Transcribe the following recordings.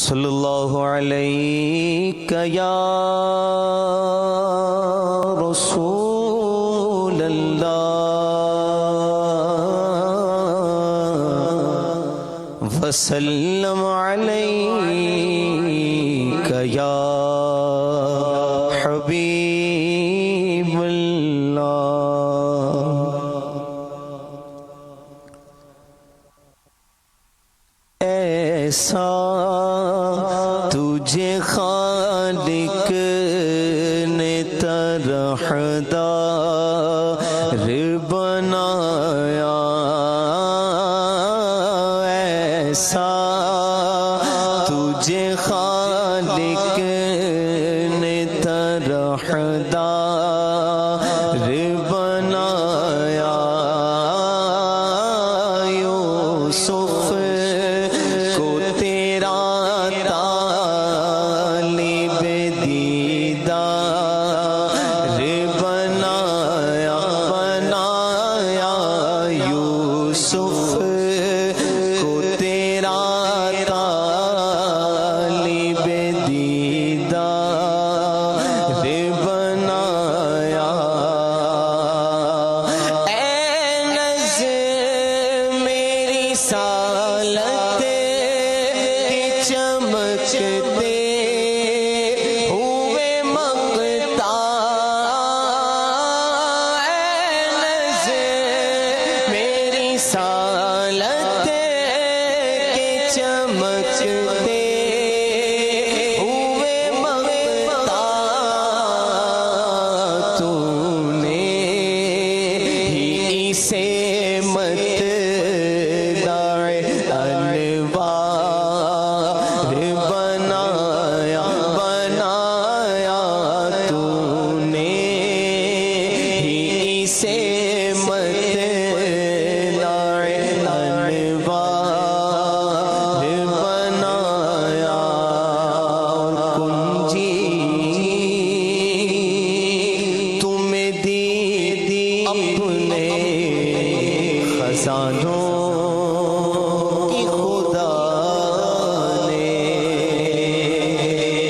صلی اللہ علیک یا رسول اللہ وسلم علیک یا حبیب اللہ۔ ایسا تجھے خالق نے طرحدار بنایا، ایسا تجھے خالق نے طرحدار بنایا، یوسف کو تیرا طالب دیدار بنایا، یوسف کو تیرا طالب دیدار بنایا۔ اے نظر میری سالت چمکتے ہوئے مقتا، اے نظر میری سالت کے چمکتے ہوئے مقتا، تو نے ہی اسے خزانوں کی خدا نے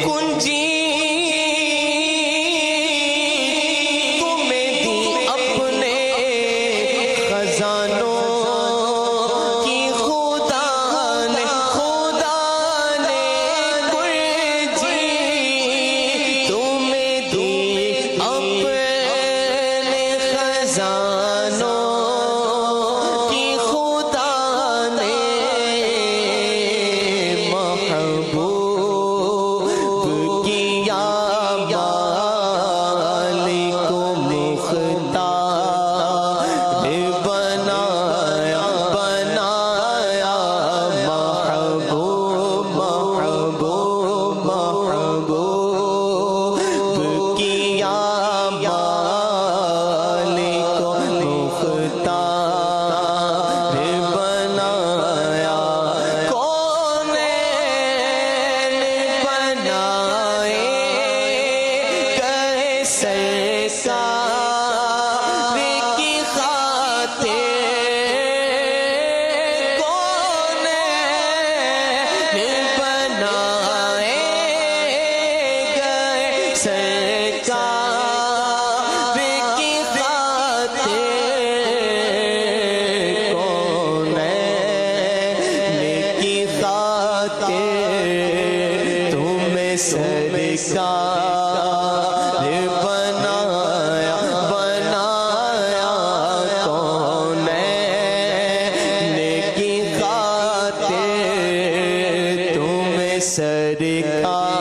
کنجی تمہیں دی اپنے خزانوں کی خدا نے، خدا نے کنجی تمہیں دی اپنے خزانوں سرکار بنایا کونین کی خاطر تمہیں سرکار